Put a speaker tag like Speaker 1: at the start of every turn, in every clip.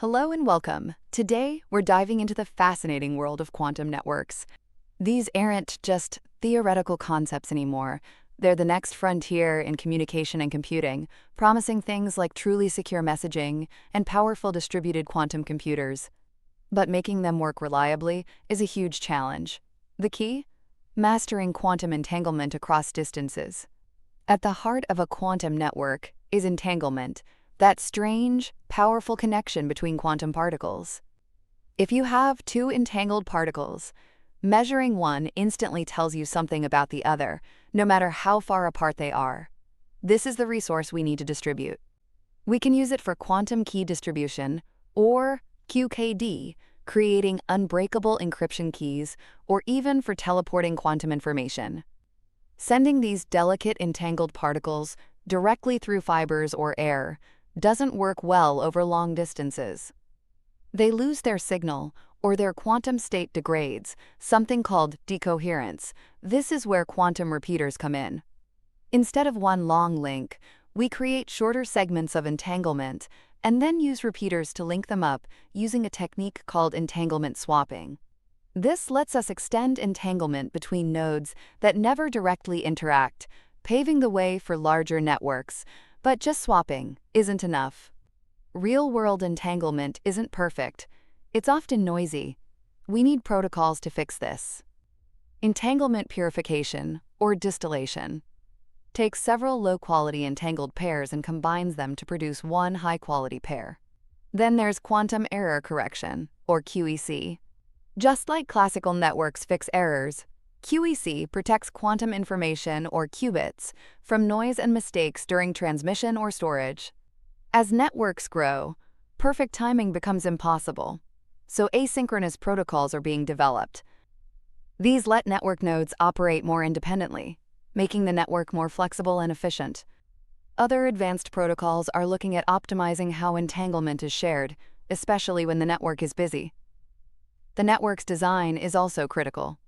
Speaker 1: Hello and welcome. Today, we're diving into the fascinating world of quantum networks. These aren't just theoretical concepts anymore. They're the next frontier in communication and computing, promising things like truly secure messaging and powerful distributed quantum computers. But making them work reliably is a huge challenge. The key? Mastering quantum entanglement across distances. At the heart of a quantum network is entanglement, that strange, powerful connection between quantum particles. If you have two entangled particles, measuring one instantly tells you something about the other, no matter how far apart they are. This is the resource we need to distribute. We can use it for quantum key distribution, or QKD, creating unbreakable encryption keys, or even for teleporting quantum information. Sending these delicate entangled particles directly through fibers or air doesn't work well over long distances. They lose their signal, or their quantum state degrades, something called decoherence. This is where quantum repeaters come in. Instead of one long link, we create shorter segments of entanglement and then use repeaters to link them up using a technique called entanglement swapping. This lets us extend entanglement between nodes that never directly interact, paving the way for larger networks. But just swapping isn't enough. Real-world entanglement isn't perfect. It's often noisy. We need protocols to fix this. Entanglement purification, or distillation, takes several low-quality entangled pairs and combines them to produce one high-quality pair. Then there's quantum error correction, or QEC. Just like classical networks fix errors, QEC protects quantum information, or qubits, from noise and mistakes during transmission or storage. As networks grow, perfect timing becomes impossible, so asynchronous protocols are being developed. These let network nodes operate more independently, making the network more flexible and efficient. Other advanced protocols are looking at optimizing how entanglement is shared, especially when the network is busy. The network's design is also critical.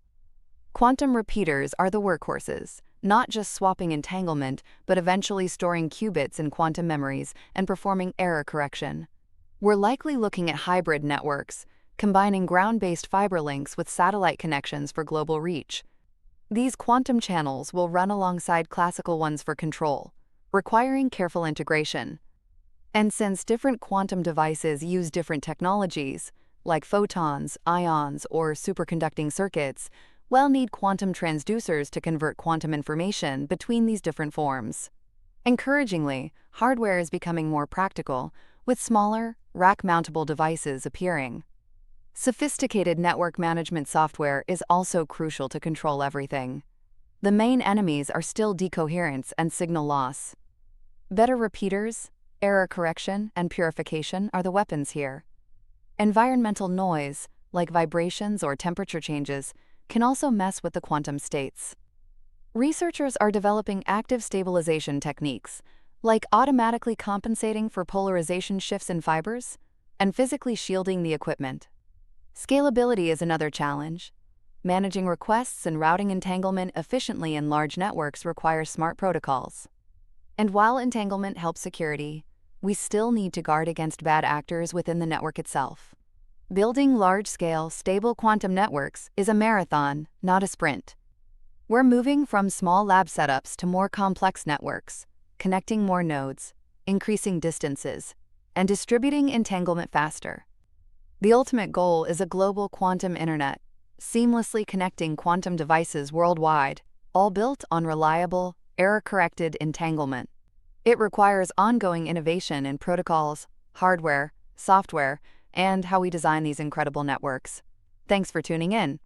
Speaker 1: Quantum repeaters are the workhorses, not just swapping entanglement, but eventually storing qubits in quantum memories and performing error correction. We're likely looking at hybrid networks, combining ground-based fiber links with satellite connections for global reach. These quantum channels will run alongside classical ones for control, requiring careful integration. And since different quantum devices use different technologies, like photons, ions, or superconducting circuits, we'll need quantum transducers to convert quantum information between these different forms. Encouragingly, hardware is becoming more practical, with smaller, rack-mountable devices appearing. Sophisticated network management software is also crucial to control everything. The main enemies are still decoherence and signal loss. Better repeaters, error correction, and purification are the weapons here. Environmental noise, like vibrations or temperature changes, can also mess with the quantum states. Researchers are developing active stabilization techniques, like automatically compensating for polarization shifts in fibers and physically shielding the equipment. Scalability is another challenge. Managing requests and routing entanglement efficiently in large networks requires smart protocols. And while entanglement helps security, we still need to guard against bad actors within the network itself. Building large-scale, stable quantum networks is a marathon, not a sprint. We're moving from small lab setups to more complex networks, connecting more nodes, increasing distances, and distributing entanglement faster. The ultimate goal is a global quantum internet, seamlessly connecting quantum devices worldwide, all built on reliable, error-corrected entanglement. It requires ongoing innovation in protocols, hardware, software, and how we design these incredible networks. Thanks for tuning in.